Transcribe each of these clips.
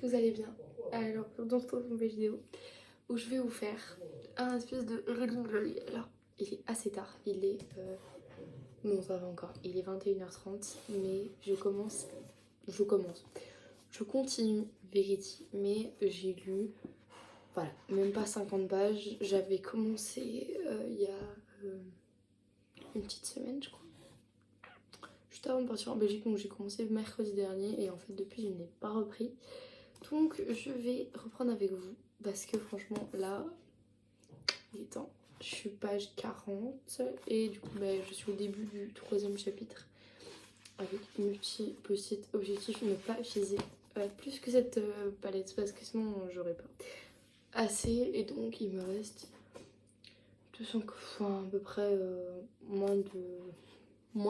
que vous allez bien. Alors, aujourd'hui on se retrouve pour une nouvelle vidéo où je vais vous faire un espèce de reading vlog. Alors, il est assez tard, il est... Bon, ça va encore, il est 21h30, mais je continue Verity, mais j'ai lu, voilà, même pas 50 pages. J'avais commencé il y a une petite semaine, je crois. Juste avant de partir en Belgique, donc j'ai commencé mercredi dernier et en fait depuis je n'ai pas repris. Donc je vais reprendre avec vous parce que franchement là, il est temps. Je suis page 40 et du coup je suis au début du 3e chapitre avec multi-post-it objectif ne pas utiliser plus que cette palette parce que sinon j'aurais pas assez et donc il me reste 200, enfin, à peu près moins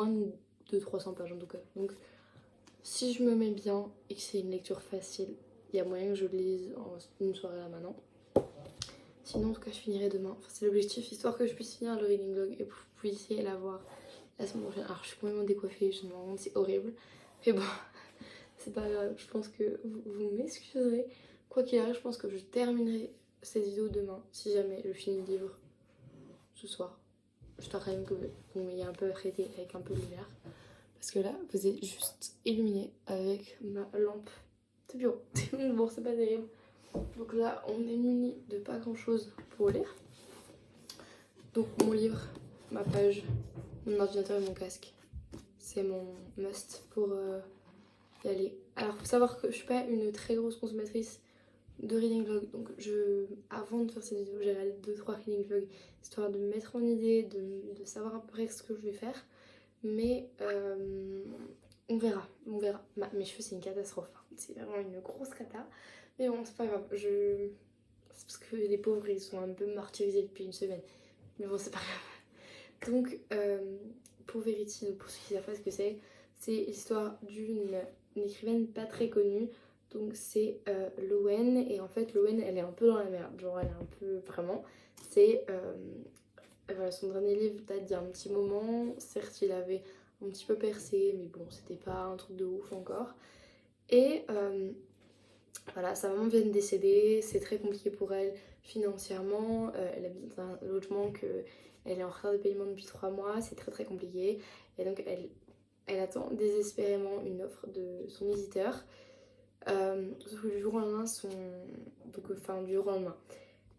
de 300 pages en tout cas. Donc si je me mets bien et que c'est une lecture facile, il y a moyen que je lise en une soirée là maintenant. Sinon en tout cas je finirai demain. Enfin, c'est l'objectif, histoire que je puisse finir le reading log et que vous puissiez l'avoir la semaine prochaine. Alors je suis complètement décoiffée, je me rends compte, c'est horrible. Mais bon, c'est pas grave, je pense que vous m'excuserez. Quoi qu'il arrive, je pense que je terminerai cette vidéo demain si jamais je finis le livre ce soir. Je t'arrête quand même que vous m'ayez un peu arrêté avec un peu de lumière. Parce que là, vous êtes juste illuminé avec ma lampe de bureau. Bon, c'est pas terrible. Donc là, on est muni de pas grand chose pour lire. Donc mon livre, ma page, mon ordinateur et mon casque. C'est mon must pour y aller. Alors, faut savoir que je suis pas une très grosse consommatrice de reading vlog. Donc avant de faire cette vidéo, j'ai regardé 2-3 reading vlogs histoire de me mettre en idée, de savoir à peu près ce que je vais faire. Mais on verra. Mes cheveux c'est une catastrophe, hein. C'est vraiment une grosse cata. Mais bon c'est pas grave, c'est parce que les pauvres ils sont un peu martyrisés depuis une semaine. Mais bon c'est pas grave. Donc pour Verity, pour ceux qui savent pas ce que c'est l'histoire d'une écrivaine pas très connue. Donc c'est Lowen et en fait Lowen elle est un peu dans la merde. Genre elle est un peu vraiment. C'est... voilà, son dernier livre date d'il y a un petit moment. Certes, il avait un petit peu percé, mais bon, c'était pas un truc de ouf encore. Et voilà, sa maman vient de décéder, c'est très compliqué pour elle financièrement. Elle habite dans un logement elle est en retard de paiement depuis 3 mois, c'est très compliqué. Et donc, elle attend désespérément une offre de son éditeur. Sauf que du jour au lendemain, du jour au lendemain.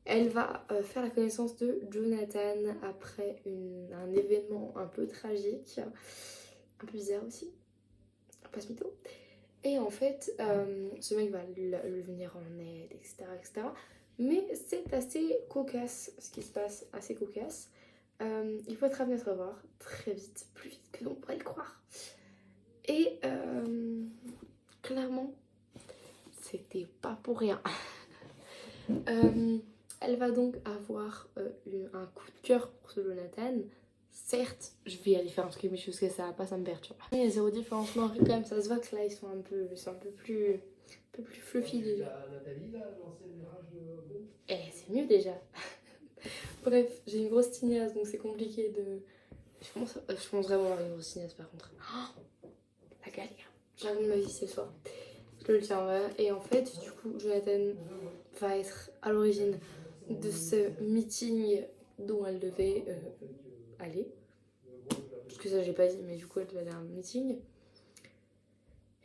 Elle va faire la connaissance de Jonathan après un événement un peu tragique, un peu bizarre aussi, pas ce mytho. Et en fait, ce mec va le venir en aide, etc. Mais c'est assez cocasse ce qui se passe, assez cocasse. Il faut être amené à se revoir très vite, plus vite que l'on pourrait le croire. Et clairement, c'était pas pour rien. Elle va donc avoir un coup de cœur pour ce Jonathan. Certes, je vais aller faire un truc avec mes choses que ça va pas, ça me perturbe. Il y a zéro différence, non, quand même, ça se voit que là, ils sont un peu plus fluffy déjà. Eh, c'est mieux déjà. Bref, j'ai une grosse tignasse, donc c'est compliqué de... Je commence vraiment à avoir une grosse tignasse par contre. Oh, la galère. J'arrive de ma vie ce soir. Je le tiens là. Et en fait, du coup, Jonathan va être à l'origine de ce meeting dont elle devait aller. Parce que ça, j'ai pas dit, mais du coup, elle devait aller à un meeting.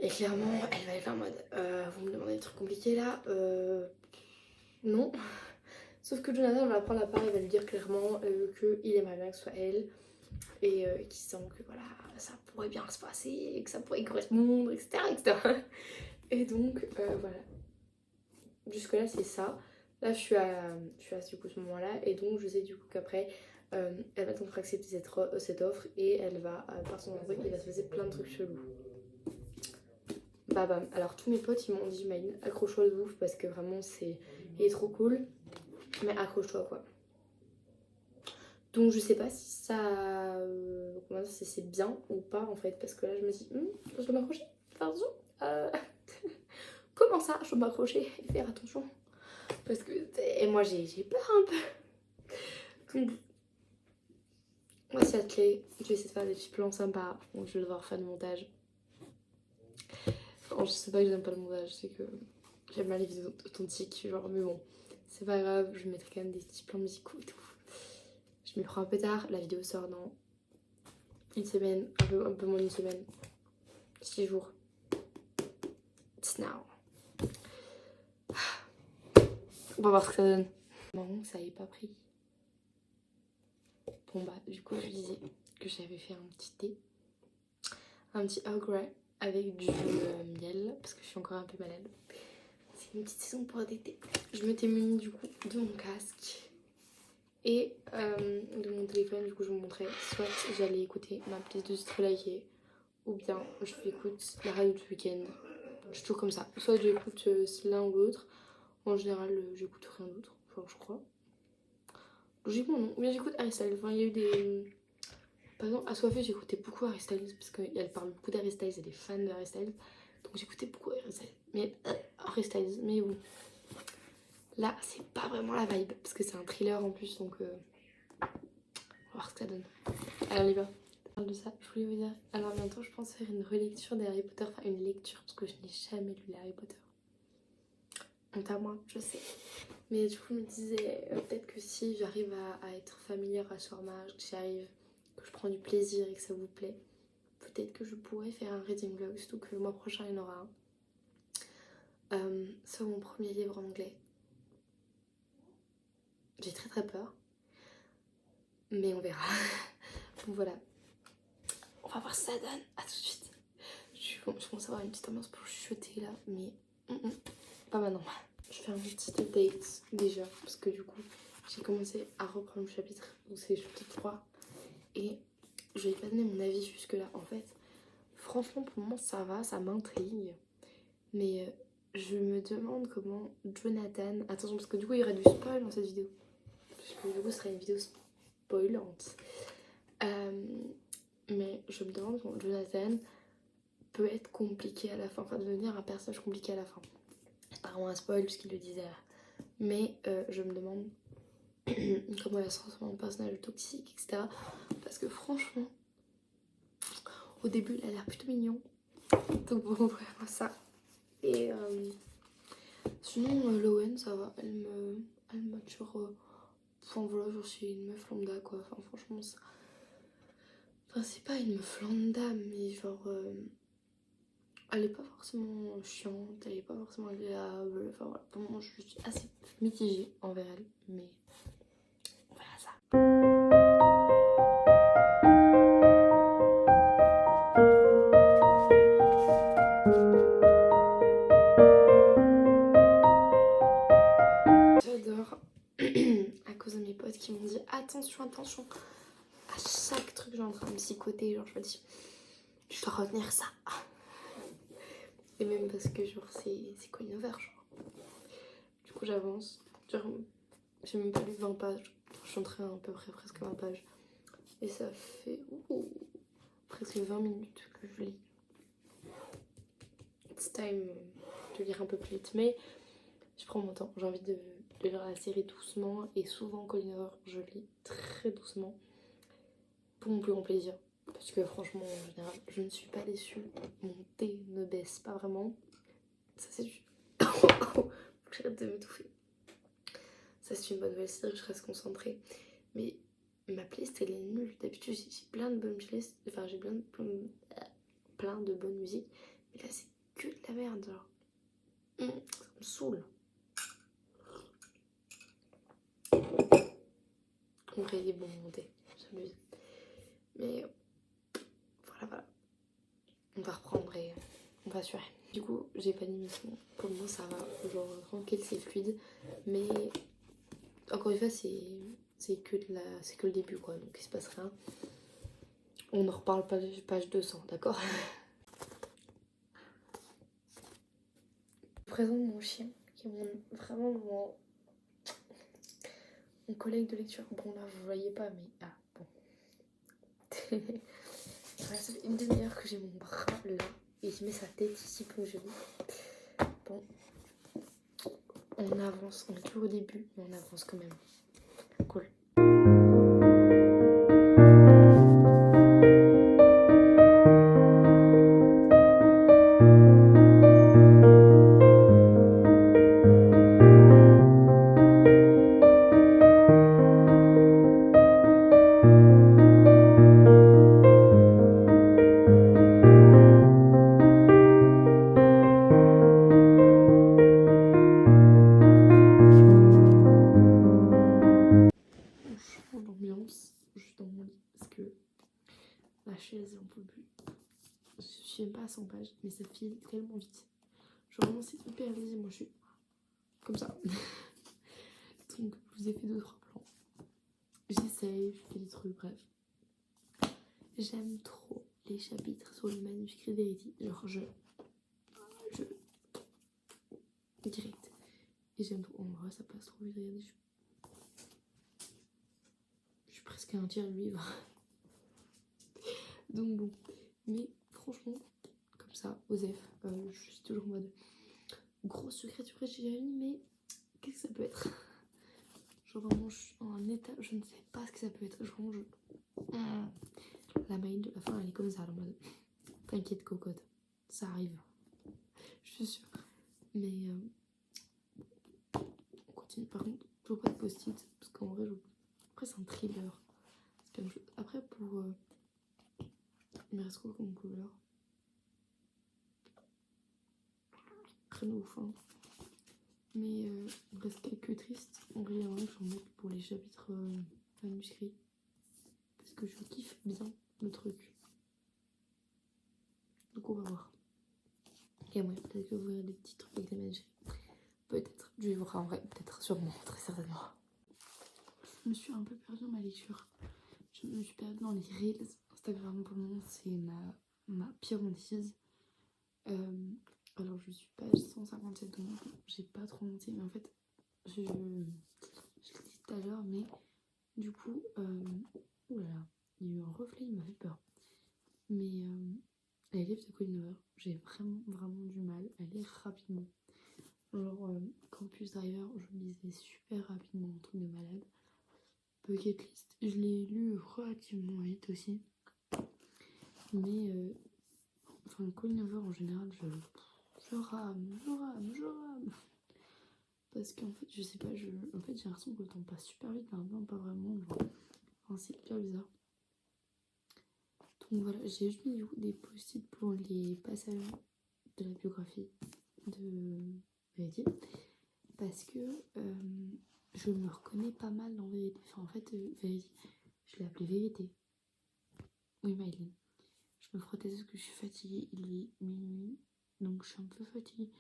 Et clairement, elle va être en mode vous me demandez des trucs compliqués là non. Sauf que Jonathan va prendre la part et va lui dire clairement qu'il aimerait bien que ce soit elle. Et qu'il sent que voilà, ça pourrait bien se passer, que ça pourrait correspondre, etc. Et donc, voilà. Jusque-là, c'est ça. Là, je suis à du coup, ce moment-là. Et donc, je sais du coup qu'après, elle va donc accepter cette offre. Et elle va, par son envoi, il va se passer plein de trucs chelous. Bam. Alors, tous mes potes, ils m'ont dit, Maïne, accroche-toi de ouf. Parce que vraiment, il est trop cool. Mais accroche-toi, quoi. Donc, je sais pas si ça... si c'est bien ou pas, en fait. Parce que là, je me dis, je dois m'accrocher. Pardon. Comment ça, je dois m'accrocher et faire attention? Parce que... Et moi, j'ai peur un peu. Donc, voici la clé. Je vais essayer de faire des petits plans sympas. Donc, je vais devoir faire du montage. Enfin, je sais pas que j'aime pas le montage, c'est que... J'aime bien les vidéos authentiques, genre, mais bon, c'est pas grave, je mettrai quand même des petits plans musicaux et tout. Je m'y prends un peu tard, la vidéo sort dans une semaine, un peu moins d'une semaine, 6 jours. It's now. On va voir ce que ça donne. Maman, ça n'avait pas pris. Bon bah, du coup, je disais que j'avais fait un petit thé. Un petit Earl Grey avec du miel, parce que je suis encore un peu malade. C'est une petite saison pour l'été. Je m'étais munie du coup de mon casque et de mon téléphone. Du coup, je vous montrais. Soit j'allais écouter ma playlist de titres likés, ou bien je écoute la radio du week-end. Je suis toujours comme ça. Soit j'écoute l'un ou l'autre. En général, j'écoute rien d'autre. Enfin, je crois. Logiquement, non. Mais j'écoute Harry Styles. Enfin, il y a eu des. Par exemple, Assoiffée, j'écoutais beaucoup Harry Styles parce qu'elle parle beaucoup d'Harry Styles. Elle est fan de Harry Styles. Donc j'écoutais beaucoup Harry Styles. Mais Harry Styles, mais bon. Là, c'est pas vraiment la vibe parce que c'est un thriller en plus. Donc, on va voir ce que ça donne. Allez, on y va. De ça, je voulais vous dire. Alors, bientôt, je pense faire une relecture des Harry Potter. Enfin, une lecture parce que je n'ai jamais lu les Harry Potter. Honte à moi, je sais. Mais du coup, je me disais peut-être que si j'arrive à être familière à ce format, que j'y arrive, que je prends du plaisir et que ça vous plaît, peut-être que je pourrais faire un reading vlog, surtout que le mois prochain il y en aura un. C'est mon premier livre anglais. J'ai très très peur, mais on verra. Donc voilà, on va voir si ça donne. À tout de suite. Je commence à avoir une petite ambiance pour chuchoter là, mais pas maintenant. Je fais un petit update déjà, parce que du coup, j'ai commencé à reprendre le chapitre, donc c'est le chapitre 3, et je vais pas donner mon avis jusque là. En fait, franchement, pour le moment, ça va, ça m'intrigue, mais je me demande comment Jonathan. Attention, parce que du coup, il y aura du spoil dans cette vidéo, parce que du coup, ce sera une vidéo spoilante. Mais je me demande comment Jonathan peut être compliqué à la fin, enfin devenir un personnage compliqué à la fin. C'est pas vraiment un spoil puisqu'il le disait là. Mais je me demande comment elle va se transformer en personnage toxique, etc. Parce que franchement, au début, il a l'air plutôt mignon. Donc bon, voilà ça. Et sinon, Lowen, ça va. Elle mature. Enfin voilà, genre c'est une meuf lambda quoi. Enfin franchement, ça. Enfin, c'est pas une meuf lambda, mais genre. Elle est pas forcément chiante, elle est pas forcément agréable. Enfin voilà, pour moi je suis assez mitigée envers elle, mais on verra ça. J'adore à cause de mes potes qui m'ont dit attention, attention. À chaque truc, j'ai en train de me psychoter, genre je me dis je dois retenir ça. Et même parce que genre c'est quoi une over genre. Du coup j'avance. Genre j'ai même pas lu 20 pages. Je suis en train à peu près presque 20 pages. Et ça fait presque 20 minutes que je lis. It's time de lire un peu plus vite. Mais je prends mon temps. J'ai envie de lire la série doucement. Et souvent Colin Hoover, je lis très doucement. Pour mon plus grand plaisir. Parce que franchement, en général, je ne suis pas déçue. Mon thé ne baisse pas vraiment. Ça, c'est du. Faut que j'arrête de m'étouffer. Ça, c'est une bonne nouvelle, c'est-à-dire que je reste concentrée. Mais ma playlist, elle est nulle. D'habitude, j'ai plein de bonnes playlists. Enfin, j'ai plein de bonnes musiques. Mais là, c'est que de la merde, genre. Ça me saoule. En vrai, il est bon, mon thé. J'abuse. Mais voilà. On va reprendre et on va assurer. Du coup, j'ai pas d'émission. Pour moi, ça va. Genre, tranquille, c'est fluide. Mais encore une fois, c'est que le début, quoi. Donc, il se passe rien. On ne reparle pas de page 200, d'accord? Je présente mon chien, qui est vraiment mon collègue de lecture. Bon, là, vous voyez pas, mais... Ah, bon. Voilà, ça fait une demi-heure que j'ai mon bras là. Et je mets sa tête ici pour que je lis. Bon. On avance. On est toujours au début, mais on avance quand même. Cool. file tellement vite. Genre vraiment c'est hyper lisible, moi je suis comme ça. Donc je vous ai fait 2-3 plans. J'essaye, je fais des trucs, bref. J'aime trop les chapitres sur le manuscrit Verity. Genre je direct. Et j'aime trop. En vrai ça passe trop vite, regardez. Je suis presque à un tiers du livre. Donc bon. Mais franchement, comme ça, Osef, je suis toujours en mode gros secret du chez Jérémy, mais qu'est-ce que ça peut être? Genre vraiment je suis en un état, je ne sais pas ce que ça peut être. Genre la mail de la fin elle est comme ça, en mode t'inquiète cocotte, ça arrive. Je suis sûre. Mais on continue. Par contre, toujours pas de post-it, parce qu'en vrai, après c'est un thriller. Après pour... il me reste quoi comme couleur? Rien de ouf, hein. Mais il me reste quelques tristes. En vrai, je vais en mettre pour les chapitres manuscrits. Parce que je kiffe bien le truc. Donc on va voir. Et moi, peut-être que vous verrez des petits trucs avec les manuscrits. Peut-être. Je vais voir en vrai. Peut-être, sûrement, très certainement. Je me suis un peu perdue dans ma lecture. Je me suis perdue dans les reels. Instagram pour le moment, c'est ma pire hantise. Alors je suis page 157 donc j'ai pas trop monté. Mais en fait, je l'ai dit tout à l'heure, mais du coup, oulala, il y a eu un reflet, il m'a fait peur. Mais les livres de Colin Hoover, j'ai vraiment du mal à lire rapidement. Genre Campus Driver, je le lisais super rapidement, un truc de malade. Bucket List, je l'ai lu relativement vite aussi. Mais enfin Colin Hoover en général, je rame. Parce qu'en fait, je sais pas, en fait j'ai l'impression que le temps passe super vite, mais non pas vraiment. Genre. Enfin, c'est hyper bizarre. Donc voilà, j'ai juste mis du coup des post-it pour les passages de la biographie de Verity. Parce que je me reconnais pas mal dans Vérité. Enfin, en fait, Verity, je l'ai appelée Vérité. Oui, Maëline. Je me frottais parce que je suis fatiguée. Il est minuit, donc je suis un peu fatiguée.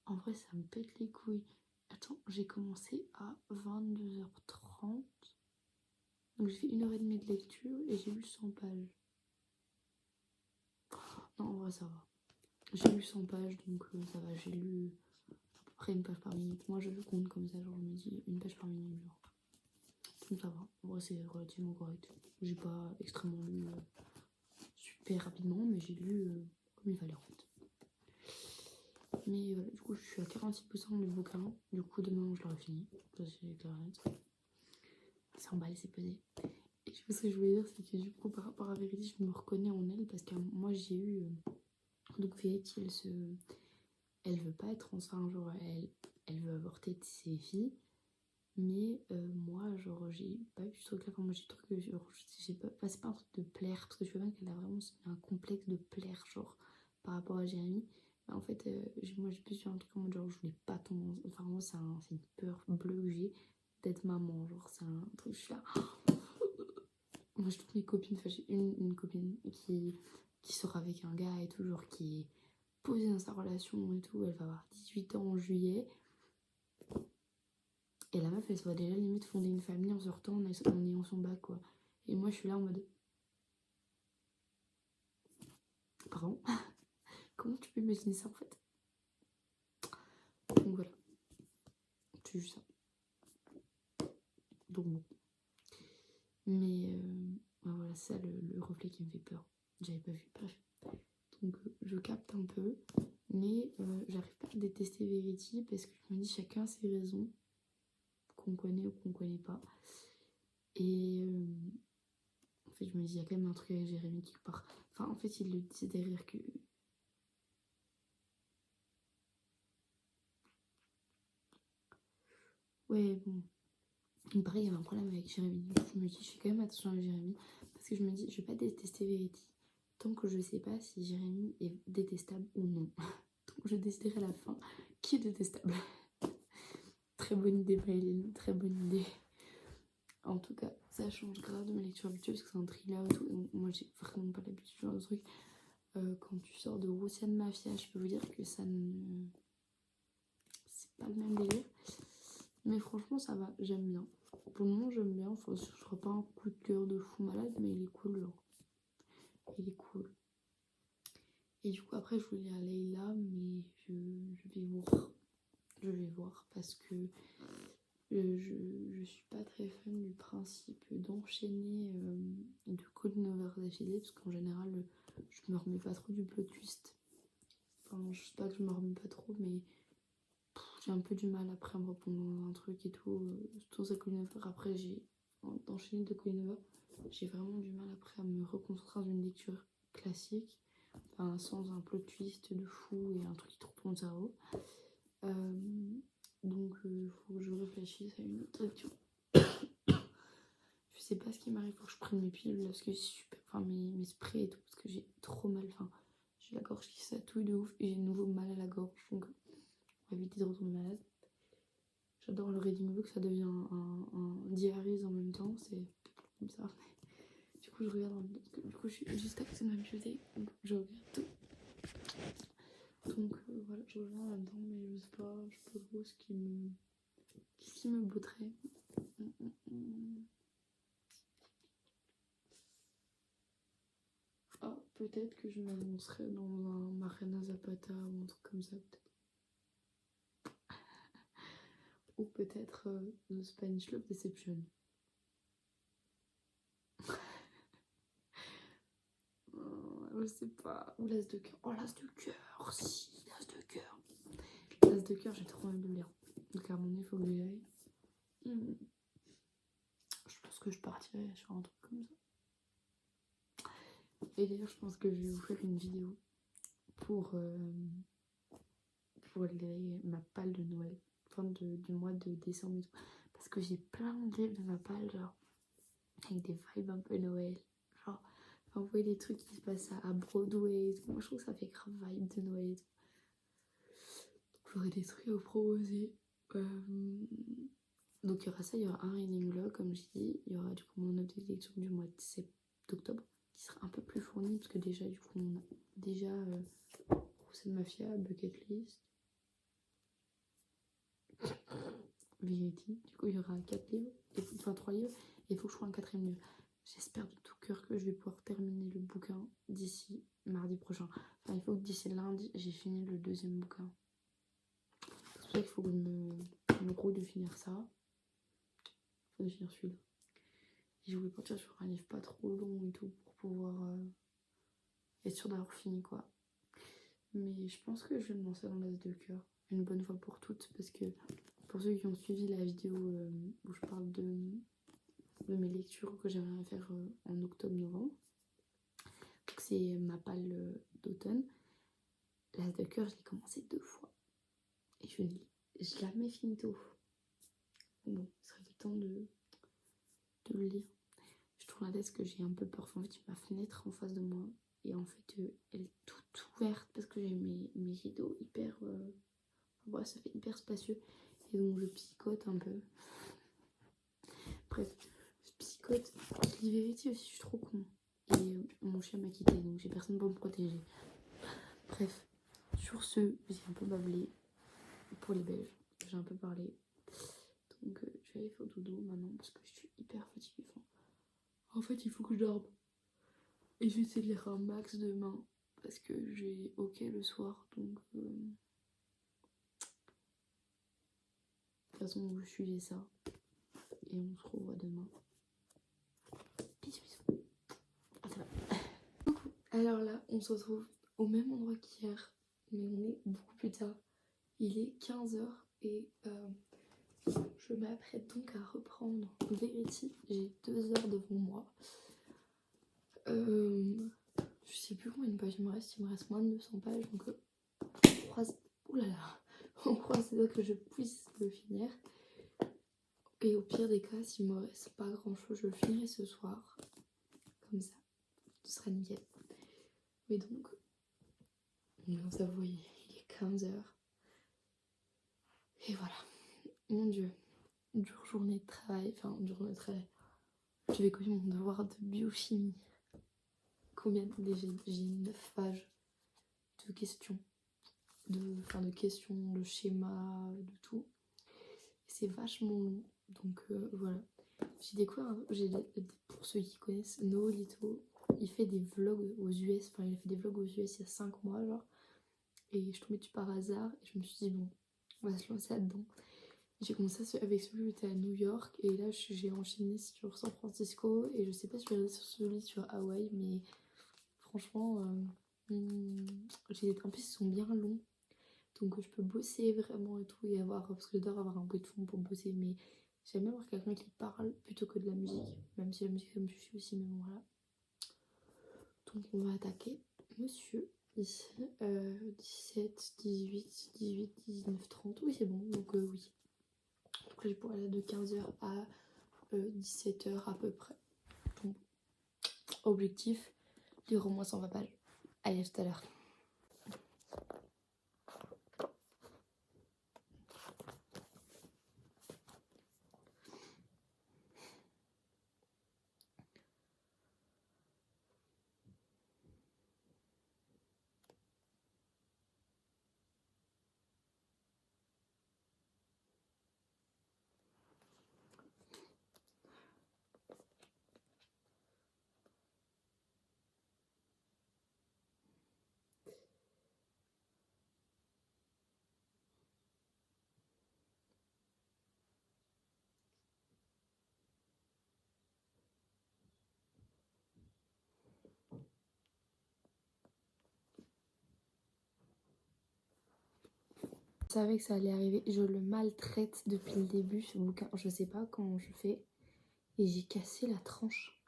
En vrai, ça me pète les couilles. Attends, j'ai commencé à 22h30. Donc j'ai fait 1h30 de lecture et j'ai lu 100 pages. Non, en vrai, ça va. J'ai lu 100 pages, donc ça va. J'ai lu à peu près une page par minute. Moi, je le compte comme ça, genre je me dis une page par minute, genre. Donc ça va. En vrai, c'est relativement correct. J'ai pas extrêmement lu super rapidement, mais j'ai lu comme il fallait en fait. Mais voilà, du coup, je suis à 46% du bouquin. Du coup, demain, je l'aurai fini. Ça, c'est clair et net. C'est emballé, c'est pesé. Et je sais ce que je voulais dire, c'est que du coup, par rapport à Verity, je me reconnais en elle parce que moi, j'ai eu. Donc, Verity, elle veut pas être enfin, genre, elle veut avorter de ses filles. Mais moi, genre, j'ai pas eu ce truc-là. Enfin, moi, j'ai trouvé que, genre, j'ai pas, enfin, c'est pas un truc de plaire. Parce que je vois bien qu'elle a vraiment un complexe de plaire, genre, par rapport à Jérémy. Mais en fait, moi, j'ai plus eu un truc en mode, genre, je voulais pas tomber. Enfin, moi, c'est une peur bleue que j'ai d'être maman. Genre, c'est un truc, je suis là. Moi, je trouve mes copines, enfin, j'ai une copine qui sort avec un gars et tout, genre, qui est posée dans sa relation et tout. Elle va avoir 18 ans en juillet. Et la meuf, elle se voit déjà limite fonder une famille en sortant, en ayant son bac, quoi. Et moi, je suis là en mode... Pardon. Comment tu peux imaginer ça, en fait? Donc voilà. C'est juste ça. Donc bon. Mais ben voilà, c'est ça le reflet qui me fait peur. J'avais pas vu. Bref. Donc je capte un peu. Mais j'arrive pas à détester Verity parce que je me dis chacun ses raisons. Qu'on connaît ou qu'on connaît pas. Et... en fait, je me dis, il y a quand même un truc avec Jérémy qui part. Enfin, en fait, il le dit derrière que... Ouais, bon. Il paraît, il y avait un problème avec Jérémy. Je me dis, je fais quand même attention à Jérémy. Parce que je me dis, je vais pas détester Verity. Tant que je sais pas si Jérémy est détestable ou non. Donc je déciderai à la fin qui est détestable. Très bonne idée, Maëline. Très bonne idée. En tout cas, ça change grave de ma lecture habituelle parce que c'est un thriller et tout. Et moi, j'ai vraiment pas l'habitude de ce genre de truc. quand tu sors de Roussiane Mafia, je peux vous dire que ça ne... c'est pas le même délire. Mais franchement, ça va, j'aime bien. Pour le moment, j'aime bien. Enfin, ce sera pas un coup de cœur de fou malade, mais il est cool, genre. Il est cool. Et du coup, après, je voulais lire Leila, mais je vais voir. Je vais voir parce que je suis pas très fan du principe d'enchaîner de Colin Over d'affilée, parce qu'en général, je me remets pas trop du plot twist. Enfin, je sais pas que je me remets pas trop, mais j'ai un peu du mal après à me reprendre dans un truc et tout. Surtout ça Colin Over. Après, j'ai enchaîné de Colin Over. J'ai vraiment du mal après à me reconcentrer dans une lecture classique. Enfin, sans un plot twist de fou et un truc qui te retourne le cerveau. Donc il faut que je réfléchisse à une autre lecture. Je sais pas ce qui m'arrive, faut que je prenne mes pilules là, parce que c'est super. Enfin mes sprays et tout, parce que j'ai trop mal. Enfin, j'ai la gorge qui s'atouille de ouf et j'ai de nouveau mal à la gorge. Donc on va éviter de retourner malade. J'adore le reading book, ça devient un diarise en même temps, c'est comme ça. Du coup je regarde en même temps, parce que du coup je suis juste à côté de ma bibliothèque, donc je regarde tout. Donc voilà, je reviens en même temps, mais je sais pas trop ce qui me botterait. Ah, peut-être que je m'annoncerai dans un Marina Zapata ou un truc comme ça, peut-être. Ou peut-être The Spanish Love Deception. Je sais pas. Ou l'As de cœur. Oh, l'As de cœur, si, l'As de cœur. L'As de cœur, j'ai trop envie de le lire. Donc à mon avis, il faut que j'y aille. Je pense que je partirai sur un truc comme ça. Et d'ailleurs, je pense que je vais vous faire une vidéo pour ma palle de Noël. Enfin, du mois de décembre et tout. Parce que j'ai plein de livres de ma palle, genre, avec des vibes un peu Noël. Genre, enfin, vous voyez les trucs qui se passent à Broadway et tout. Moi, je trouve que ça fait grave vibe de Noël et tout. Donc, j'aurai des trucs à vous proposer. Donc, il y aura ça, il y aura un reading vlog, comme je dis. Il y aura du coup mon update de lecture du mois d'octobre, qui sera un peu plus fourni, parce que déjà, du coup, on a déjà Roussel Mafia, Bucket List, Variety. Du coup, il y aura 4 livres, enfin 3 livres, et il faut que je trouve un 4ème livre. J'espère de tout cœur que je vais pouvoir terminer le bouquin d'ici mardi prochain. Enfin, il faut que d'ici lundi, j'ai fini le 2e bouquin. C'est pour ça qu'il faut que je me grouille de finir ça. Enfin, de finir celui-là. Et je voulais partir sur un livre pas trop long et tout, pour pouvoir être sûre d'avoir fini, quoi. Mais je pense que je vais me lancer dans l'As de cœur, une bonne fois pour toutes, parce que pour ceux qui ont suivi la vidéo où je parle de mes lectures que j'aimerais faire en octobre-novembre, donc c'est ma palle d'automne. L'As de cœur, je l'ai commencé 2 fois et je n'ai jamais fini tôt. Bon, il serait le temps de le lire. Je tourne la tête parce que j'ai un peu peur. En fait, j'ai ma fenêtre en face de moi et en fait, elle est toute ouverte parce que j'ai mes rideaux hyper. Ouais, ça fait hyper spacieux et donc je psychote un peu. Bref, je psychote. Je lis Vérité aussi, je suis trop con. Et mon chien m'a quitté, donc j'ai personne pour me protéger. Bref, sur ce, j'ai un peu bablé pour les Belges. J'ai un peu parlé. Donc je vais aller faire dodo maintenant parce que je suis hyper fatiguée. Enfin, en fait, il faut que je dorme. Et je vais essayer de lire un max demain parce que j'ai OK le soir. Donc de toute façon, vous suivez ça. Et on se revoit demain. Bisous, bisous. Ah, ça va. Coucou. Alors là, on se retrouve au même endroit qu'hier, mais on est beaucoup plus tard. Il est 15h et je m'apprête donc à reprendre Verity. J'ai 2 heures devant moi. Je sais plus combien de pages il me reste moins de 200 pages, donc on croise... Oulala, on croise les doigts que je puisse le finir. Et au pire des cas, s'il me reste pas grand chose, je le finirai ce soir. Comme ça, ce sera nickel. Mais donc, ça vous voyez, il est 15h. Et voilà, mon dieu, dure journée de travail, enfin dure journée de travail. Je vais coller mon devoir de biochimie. combien j'ai 9 pages de questions. De questions, de schémas, de tout. C'est vachement long. Donc voilà. J'ai découvert, pour ceux qui connaissent, Noolito, il fait des vlogs aux US. Enfin, il a fait des vlogs aux US il y a 5 mois, genre. Et je suis tombée dessus par hasard. Et je me suis dit, bon, on va se lancer là-dedans. J'ai commencé avec celui où j'étais à New York. Et là, j'ai enchaîné sur San Francisco. Et je sais pas si je vais rester sur celui sur Hawaï. Mais franchement, en plus, ils sont bien longs. Donc je peux bosser vraiment et tout. Et avoir, parce que j'adore avoir un bruit de fond pour bosser. Mais j'aime bien avoir quelqu'un qui parle plutôt que de la musique. Même si la musique, ça me suffit aussi. Mais bon, voilà. Donc on va attaquer monsieur ici 17, 18, 18, 19, 30. Oui c'est bon, donc oui. Donc là je pourrais aller de 15h à 17h à peu près. Donc, objectif, lire au moins 120 pages. Allez, à tout à l'heure. Je savais que ça allait arriver. Je le maltraite depuis le début ce bouquin. Je sais pas comment je fais. Et j'ai cassé la tranche.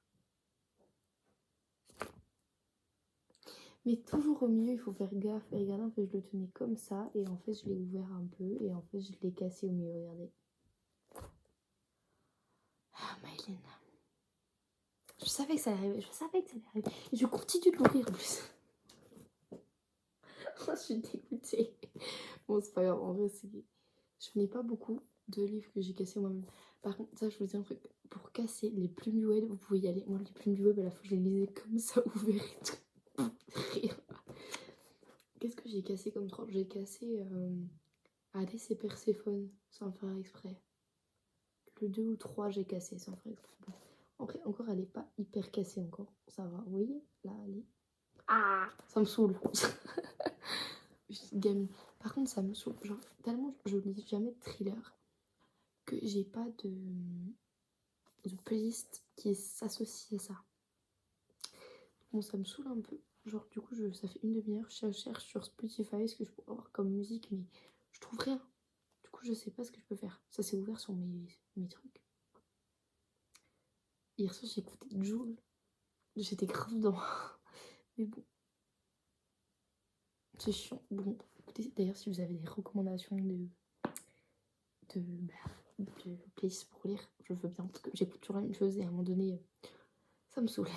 Mais toujours au milieu, il faut faire gaffe. Et regardez, en fait, je le tenais comme ça. Et en fait, je l'ai ouvert un peu. Et en fait, je l'ai cassé au milieu. Regardez. Ah, Maëlyn. Je savais que ça allait arriver. Je savais que ça allait arriver. Et je continue de l'ouvrir en plus. Je suis dégoûtée. Bon, c'est pas grave. En vrai, je n'ai pas beaucoup de livres que j'ai cassés moi-même. Par contre, ça, je vous dis un truc. Pour casser les plumes du web, vous pouvez y aller. Moi, les plumes du web, à la fois, je les lisais comme ça, ouvertes et tout. Rire. Qu'est-ce que j'ai cassé comme trop? J'ai cassé Alice et Perséphone sans faire exprès. Le 2 ou 3, j'ai cassé sans faire exprès. Bon. Après, encore, elle est pas hyper cassée encore. Ça va, vous voyez? Là, elle est... Ah, ça me saoule. Gamine. Par contre, ça me saoule. Genre, tellement je lis jamais de thriller que j'ai pas de playlist qui s'associe à ça. Bon, ça me saoule un peu. Genre, du coup, ça fait une demi-heure. Je cherche sur Spotify ce que je pourrais avoir comme musique, mais je trouve rien. Du coup, je sais pas ce que je peux faire. Ça s'est ouvert sur mes trucs. Hier soir, j'ai écouté Jul. J'étais grave dedans. Mais bon. C'est chiant. Bon, écoutez, d'ailleurs, si vous avez des recommandations de playlists pour lire, je veux bien. Parce que j'écoute toujours la même chose et à un moment donné, ça me saoule.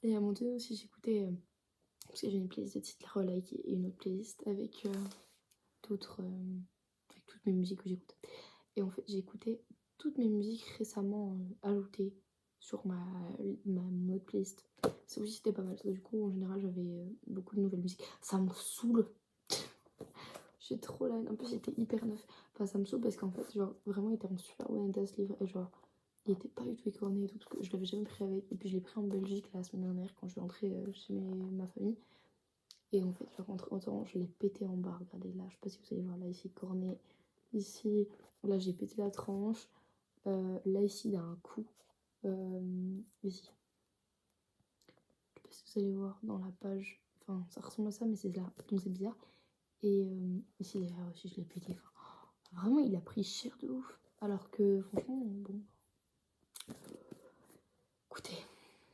Et à un moment donné aussi, j'écoutais... parce que j'ai une playlist de titres Relike et une autre playlist avec d'autres... avec toutes mes musiques que j'écoute. Et en fait, j'ai écouté toutes mes musiques récemment ajoutées sur mon autre playlist. Ça aussi, c'était pas mal. Parce que du coup, en général, j'avais beaucoup de nouvelles musiques. Ça me saoule. J'ai trop la haine. En plus, il était hyper neuf. Enfin, ça me saoule parce qu'en fait, genre, vraiment, il était en super bon état ce livre. Et genre, il était pas du tout écorné et tout. Parce que je l'avais jamais pris avec. Et puis, je l'ai pris en Belgique la semaine dernière quand je suis rentrée chez ma famille. Et en fait, genre, entre temps, je l'ai pété en bas. Regardez là, je sais pas si vous allez voir là, ici, corné. Ici, là, j'ai pété la tranche. Là, ici, il y a un coup. Ici. Je sais pas si vous allez voir dans la page. Enfin, ça ressemble à ça, mais c'est là. Donc, c'est bizarre. Et ici, derrière aussi, je l'ai pété. Enfin, vraiment, il a pris cher de ouf. Alors que, franchement, bon. Écoutez,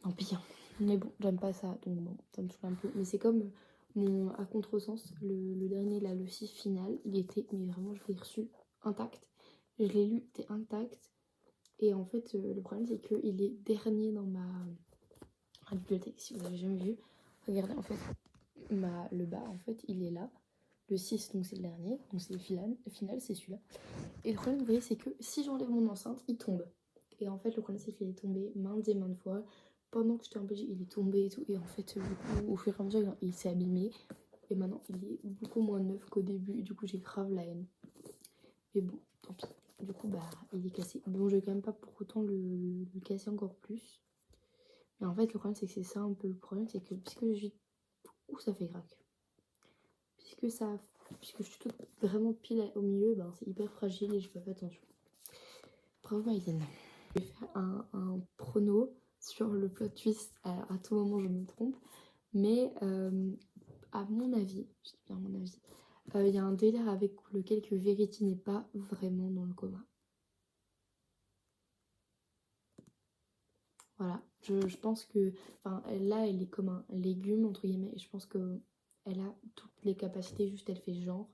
tant pis. Hein. Mais bon, j'aime pas ça. Donc, bon, ça me saoule un peu. Mais c'est comme mon à contresens, le dernier, là, le 6 final. Il était, mais vraiment, je l'ai reçu intact. Je l'ai lu, il était intact. Et en fait, le problème, c'est qu'il est dernier dans ma bibliothèque. Si vous n'avez jamais vu, regardez, en fait, le bas, en fait, il est là. Le 6, donc c'est le dernier. Donc c'est le final, c'est celui-là. Et le problème, vous voyez, c'est que si j'enlève mon enceinte, il tombe. Et en fait, le problème, c'est qu'il est tombé maintes et maintes fois. pendant que j'étais en Belgique, il est tombé et tout. Et en fait, du coup, au fur et à mesure, il s'est abîmé. Et maintenant, il est beaucoup moins neuf qu'au début. Et du coup, j'ai grave la haine. Mais bon, tant pis. Du coup, bah, il est cassé. Bon, je vais quand même pas pour autant le casser encore plus. Mais en fait, le problème, c'est que c'est ça un peu le problème. C'est que puisque je suis... Ouh, ça fait craque. Puisque je suis toute vraiment pile au milieu, ben, c'est hyper fragile et je fais pas attention. Bravo Maïzen. Je vais faire un prono sur le plot twist. À tout moment, je me trompe. Mais à mon avis, je dis bien à mon avis, il y a un délire avec lequel que Verity n'est pas vraiment dans le coma. Voilà, je pense que, enfin, là, elle est comme un légume, entre guillemets, et je pense que elle a toutes les capacités, juste elle fait genre,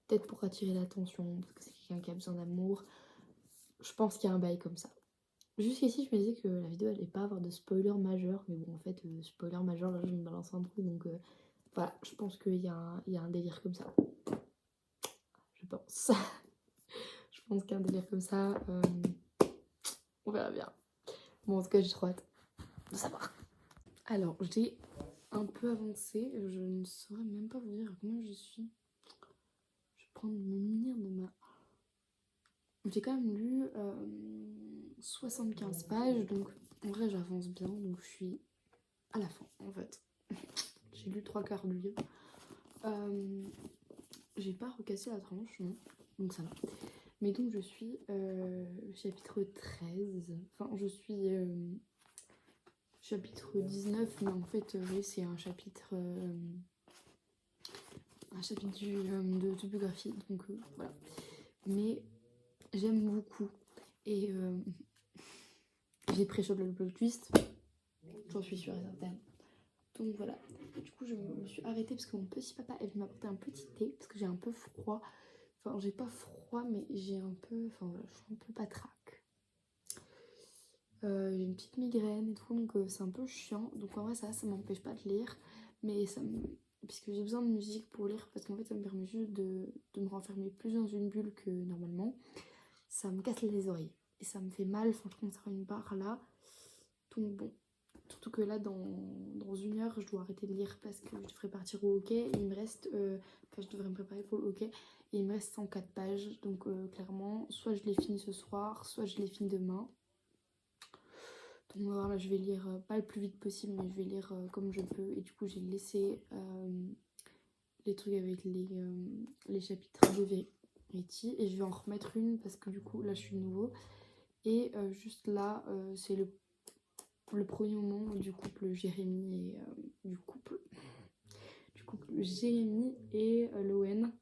peut-être pour attirer l'attention, parce que c'est quelqu'un qui a besoin d'amour. Je pense qu'il y a un bail comme ça. Jusqu'ici, je me disais que la vidéo allait pas avoir de spoiler majeur, mais bon, en fait, spoiler majeur, là, je vais me balancer un truc, donc voilà, je pense qu'il il y a un délire comme ça. Je pense. Je pense qu'il y a un délire comme ça. On verra bien. Bon, en tout cas, j'ai trop hâte de savoir. Alors, j'ai un peu avancé. Je ne saurais même pas vous dire à combien je suis. Je vais prendre me munir de ma... J'ai quand même lu 75 pages. Donc, en vrai, j'avance bien. Donc, je suis à la fin, en fait. J'ai lu 3 quarts du livre. J'ai pas recassé la tranche, non. Donc, ça va. Mais donc, je suis chapitre 13. Enfin, je suis... chapitre 19, mais en fait, oui, c'est un chapitre de biographie, donc voilà. Mais j'aime beaucoup. Et j'ai pré-shot le plot twist, j'en suis sûre et certaine. Donc voilà. Du coup, je me suis arrêtée parce que mon petit papa est venu m'apporter un petit thé, parce que j'ai un peu froid. Enfin, j'ai pas froid, mais j'ai un peu... Enfin voilà, je suis un peu patraque. J'ai une petite migraine et tout, donc c'est un peu chiant. Donc en vrai, ça m'empêche pas de lire. Mais ça me... Puisque j'ai besoin de musique pour lire, parce qu'en fait, ça me permet juste de me renfermer plus dans une bulle que normalement. Ça me casse les oreilles. Et ça me fait mal, enfin, je commence à avoir une barre là. Donc bon. Surtout que là, dans 1 heure, je dois arrêter de lire parce que je devrais partir au hockey. Et il me reste... Enfin, je devrais me préparer pour le hockey. Et il me reste 104 pages. Donc clairement, soit je les finis ce soir, soit je les finis demain. Donc voilà, je vais lire pas le plus vite possible, mais je vais lire comme je peux. Et du coup, j'ai laissé les trucs avec les chapitres de Verity. Et je vais en remettre une parce que du coup, là, je suis nouveau. Et juste là, c'est le premier moment du couple Jérémy et du couple Jérémy et Lowen.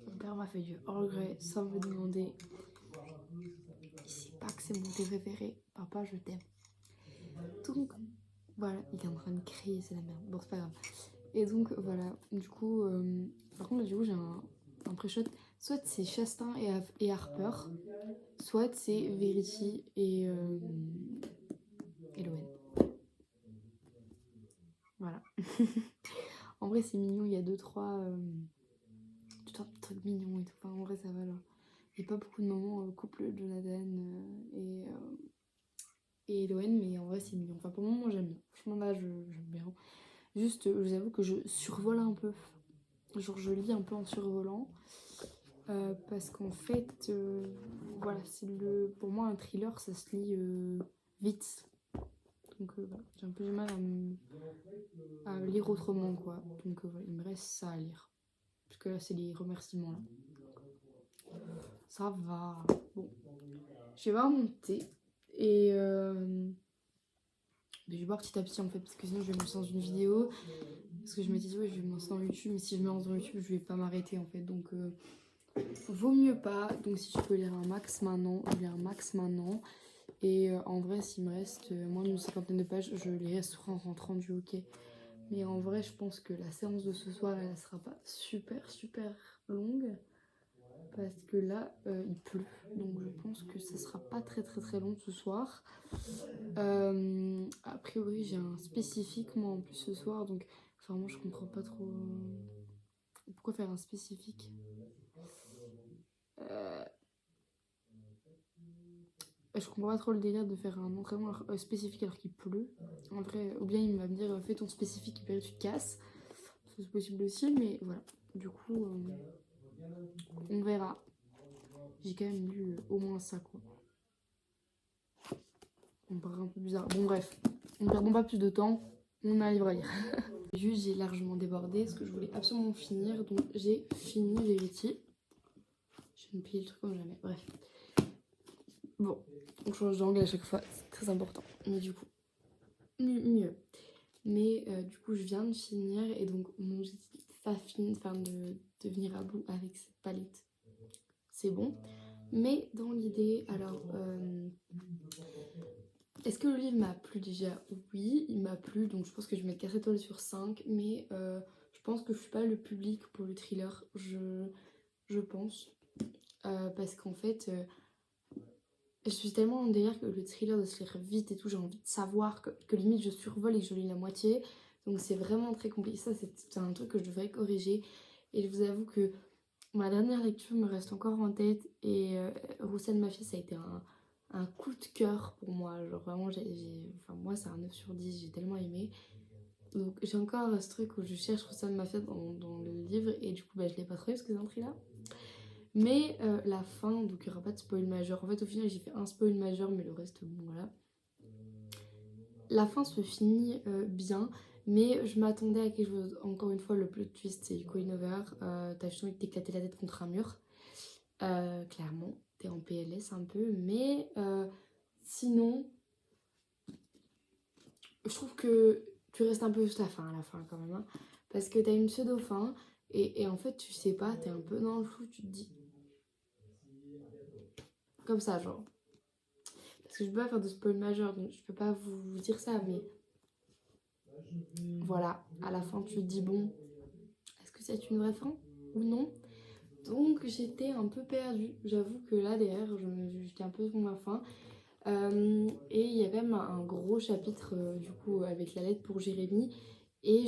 Mon père m'a fait du regret sans me demander. Il sait pas que c'est mon thé préféré. Papa, je t'aime. Donc voilà, il est en train de crier, c'est la merde. Bon, c'est pas grave. Et donc voilà, du coup, par contre, du coup, j'ai un pré-shot. Soit c'est Chastain et Harper, soit c'est Verity et Lowen. Voilà. En vrai, c'est mignon, il y a 2-3 trucs mignons et tout. Enfin, en vrai, ça va là. Il n'y a pas beaucoup de moments couple Jonathan et Elohen, mais en vrai, c'est mignon. Enfin, pour le moment, moi, j'aime bien. Franchement, là, j'aime bien. Juste, je vous avoue que je survole un peu. Genre, je lis un peu en survolant. Parce qu'en fait, voilà, pour moi, un thriller, ça se lit vite. Donc, voilà, j'ai un peu du mal à lire autrement, quoi. Donc, voilà, il me reste ça à lire. Parce que là, c'est les remerciements, là. Ça va. Bon. Je vais voir mon thé. Et je vais boire petit à petit, en fait, parce que sinon, je vais me lancer dans une vidéo. Parce que je me disais, ouais, je vais me lancer dans YouTube. Mais si je me lance dans YouTube, je vais pas m'arrêter, en fait. Donc, vaut mieux pas. Donc, si tu peux lire un max maintenant, je lis un max maintenant. Et en vrai, s'il me reste moins d'une cinquantaine de pages, je les resterai en rentrant du hockey. Mais en vrai, je pense que la séance de ce soir, elle sera pas super longue. Parce que là, il pleut. Donc je pense que ça sera pas très long ce soir. A priori, j'ai un spécifique, moi, en plus ce soir. Donc, enfin, moi, je comprends pas trop... Pourquoi faire un spécifique Je je comprends pas trop le délire de faire un entraînement spécifique alors qu'il pleut. En vrai, ou bien il va me dire fais ton spécifique et puis tu te casses. C'est possible aussi, mais voilà. Du coup, on verra. J'ai quand même lu au moins ça, quoi. On paraît un peu bizarre. Bon, bref, ne perdons pas plus de temps. On a un livre à lire. Juste, j'ai largement débordé ce que je voulais absolument finir. Donc, j'ai fini Verity. Je vais me plier le truc comme jamais. Bref. Bon, on change d'angle à chaque fois. C'est très important. Mais du coup, mieux. Mais du coup, je viens de finir. Et donc, mon objectif, pas fini, enfin, de venir à bout avec cette palette. C'est bon. Mais dans l'idée, alors... est-ce que le livre m'a plu déjà? Oui, il m'a plu, donc je pense que je vais mettre 4 étoiles sur 5, mais je pense que je suis pas le public pour le thriller, je pense. Parce qu'en fait, je suis tellement en délire que le thriller doit se lire vite et tout, j'ai envie de savoir que limite je survole et que je lis la moitié, donc c'est vraiment très compliqué. Ça, c'est un truc que je devrais corriger, et je vous avoue que ma dernière lecture me reste encore en tête, et Roussane Mafia, ça a été un coup de cœur pour moi. Genre vraiment, enfin, moi c'est un 9 sur 10, j'ai tellement aimé. Donc j'ai encore ce truc où je cherche Roussane Mafia dans le livre, et du coup bah, je l'ai pas trouvé parce que c'est un thriller. Mais la fin, donc il n'y aura pas de spoil majeur. En fait au final j'ai fait un spoil majeur, mais le reste bon voilà. La fin se finit bien, mais je m'attendais à quelque chose. Encore une fois, le plot twist c'est Going Over. T'as juste envie de t'éclater la tête contre un mur. Clairement, t'es en PLS un peu, mais sinon, je trouve que tu restes un peu juste à la fin quand même, hein, parce que t'as une pseudo-fin, et en fait, tu sais pas, t'es un peu dans le flou, tu te dis. Comme ça, genre. Parce que je peux pas faire de spoil majeur, donc je peux pas vous dire ça, mais voilà, à la fin, tu te dis, bon, est-ce que c'est une vraie fin ou non? Donc j'étais un peu perdue. J'avoue que là, derrière, j'étais un peu sur ma fin. Et il y a quand même un gros chapitre du coup avec la lettre pour Jérémy, et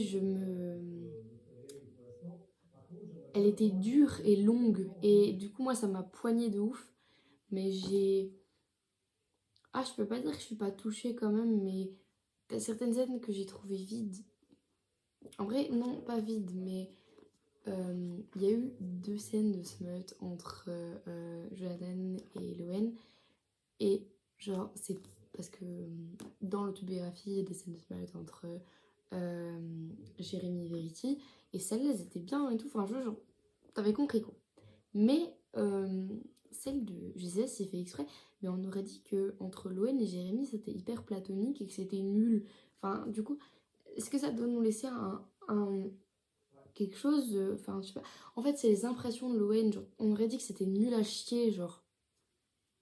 elle était dure et longue, et du coup moi ça m'a poignée de ouf, mais je peux pas dire que je suis pas touchée quand même, mais t'as certaines scènes que j'ai trouvées vides. En vrai non, pas vides, mais il y a eu 2 scènes de smut entre Jonathan et Lowen, et genre c'est parce que dans l'autobiographie il y a des scènes de smut entre Jérémy et Verity, et celles-là elles étaient bien et tout, enfin genre t'avais compris quoi. Mais celle de, je sais pas si c'est fait exprès, mais on aurait dit que entre Lowen et Jérémy c'était hyper platonique et que c'était nul. Enfin du coup, est-ce que ça doit nous laisser quelque chose, enfin je sais pas, en fait c'est les impressions de Lowen, genre on aurait dit que c'était nul à chier, genre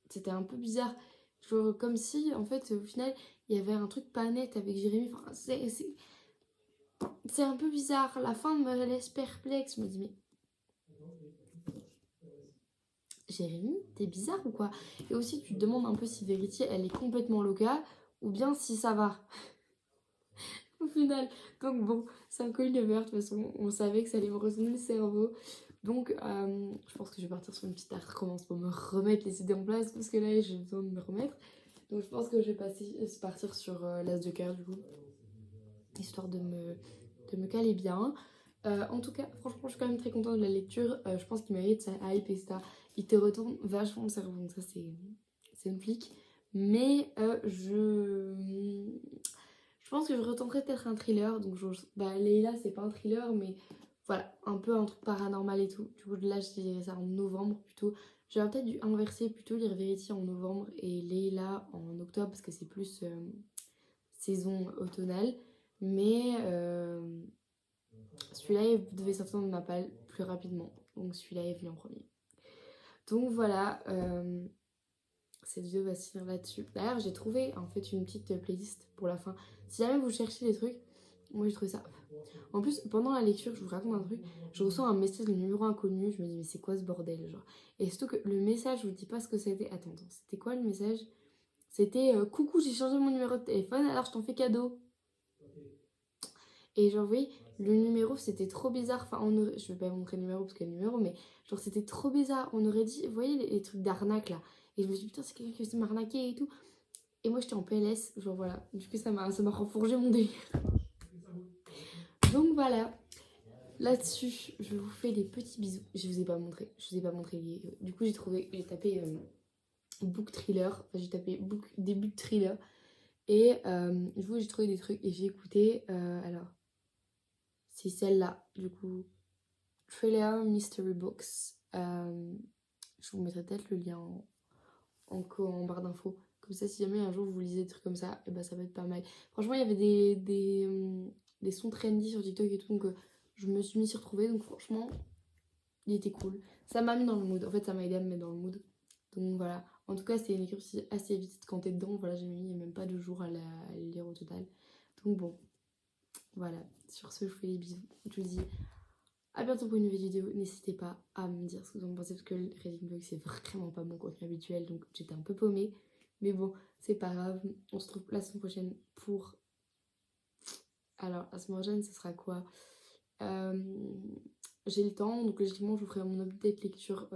c'était un peu bizarre, genre comme si en fait au final il y avait un truc pas net avec Jérémy. Enfin c'est un peu bizarre, la fin me laisse perplexe, je me dis mais Jérémy, t'es bizarre ou quoi? Et aussi tu te demandes un peu si Verity elle est complètement loca ou bien si ça va au final. Donc bon, c'est un coin de meurtre, de toute façon on savait que ça allait me retourner le cerveau. Donc je pense que je vais partir sur une petite recommence pour me remettre les idées en place, parce que là j'ai besoin de me remettre. Donc je pense que je vais partir sur l'As de cœur du coup, histoire de me caler bien. En tout cas, franchement, je suis quand même très contente de la lecture. Je pense qu'il mérite sa hype et ça. Il te retourne vachement le cerveau, donc ça, c'est une flic. Mais je pense que je retenterai peut-être un thriller. Donc, Leila, c'est pas un thriller, mais voilà, un peu un truc paranormal et tout. Du coup, là, je dirais ça en novembre plutôt. J'aurais peut-être dû inverser, plutôt lire Verity en novembre et Leila en octobre, parce que c'est plus saison automnale. Mais celui-là, il devait sortir dans ma palle plus rapidement. Donc celui-là est venu en premier. Donc voilà, cette vidéo va se finir là-dessus. D'ailleurs, j'ai trouvé en fait une petite playlist pour la fin. Si jamais vous cherchez des trucs, moi j'ai trouvé ça. En plus, pendant la lecture, je vous raconte un truc, je reçois un message de numéro inconnu, je me dis mais c'est quoi ce bordel, genre. Et surtout que le message, je vous dis pas ce que c'était. Attends, c'était quoi le message? C'était coucou, j'ai changé mon numéro de téléphone, alors je t'en fais cadeau. Et genre, oui, le numéro c'était trop bizarre. Enfin, je vais pas montrer le numéro parce qu'il y a le numéro, mais genre c'était trop bizarre. On aurait dit, vous voyez les trucs d'arnaque là, Et je me suis dit, putain, c'est quelqu'un qui veut m'arnaquer et tout. Et moi, j'étais en PLS, genre voilà. Du coup, ça m'a renforgé mon délire. Donc voilà. Là-dessus, je vous fais des petits bisous. Je vous ai pas montré. Je vous ai pas montré. Du coup, j'ai tapé book thriller. Enfin, j'ai tapé book, début de thriller. Et du coup, j'ai trouvé des trucs et j'ai écouté. Alors, c'est celle-là. Du coup, Thriller Mystery Books. Je vous mettrai peut-être le lien en barre d'infos. Comme ça, si jamais un jour vous lisez des trucs comme ça, et ben ça va être pas mal. Franchement, il y avait des sons trendy sur TikTok et tout, donc je me suis mis à y retrouver. Donc franchement, il était cool. Ça m'a mis dans le mood. En fait, ça m'a aidé à me mettre dans le mood. Donc voilà. En tout cas, c'était une écriture assez vite quand t'es dedans. Voilà, j'ai mis même pas 2 jours à la lire au total. Donc bon, voilà. Sur ce, je vous fais des bisous. Je vous dis à bientôt pour une nouvelle vidéo. N'hésitez pas à me dire ce que vous en pensez parce que le Reading Vlog c'est vraiment pas mon contenu habituel, donc j'étais un peu paumée. Mais bon, c'est pas grave. On se retrouve la semaine prochaine pour... Alors, la semaine prochaine, ce sera quoi? J'ai le temps, donc logiquement, je vous ferai mon update lecture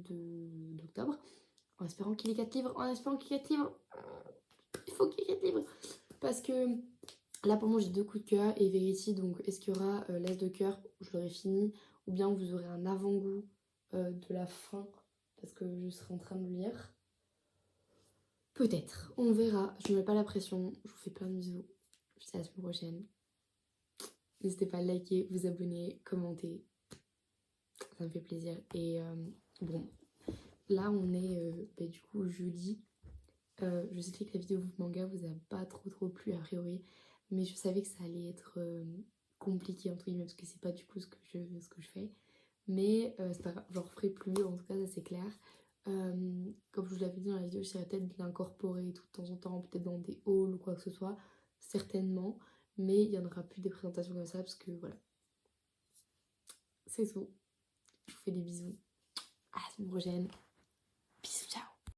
d'octobre. En espérant qu'il y ait 4 livres. En espérant qu'il y ait 4 livres. Il faut qu'il y ait 4 livres. Parce que là, pour moi, j'ai 2 coups de cœur et Verity. Donc, est-ce qu'il y aura l'As de cœur? Je l'aurai fini. Ou bien vous aurez un avant-goût de la fin. Parce que je serai en train de lire. Peut-être. On verra. Je ne mets pas la pression. Je vous fais plein de bisous. Je vous dis à la semaine prochaine. N'hésitez pas à liker, vous abonner, commenter. Ça me fait plaisir. Et bon, là, on est du coup jeudi. Je sais que la vidéo manga vous a pas trop plu a priori, mais je savais que ça allait être compliqué entre guillemets parce que c'est pas du coup ce que je fais, mais c'est pas grave, j'en referai plus, en tout cas ça c'est clair. Comme je vous l'avais dit dans la vidéo, j'essaierai peut-être de l'incorporer tout de temps en temps, peut-être dans des hauls ou quoi que ce soit, certainement, mais il y en aura plus des présentations comme ça parce que voilà, c'est tout. Je vous fais des bisous, à la semaine prochaine, bisous, ciao.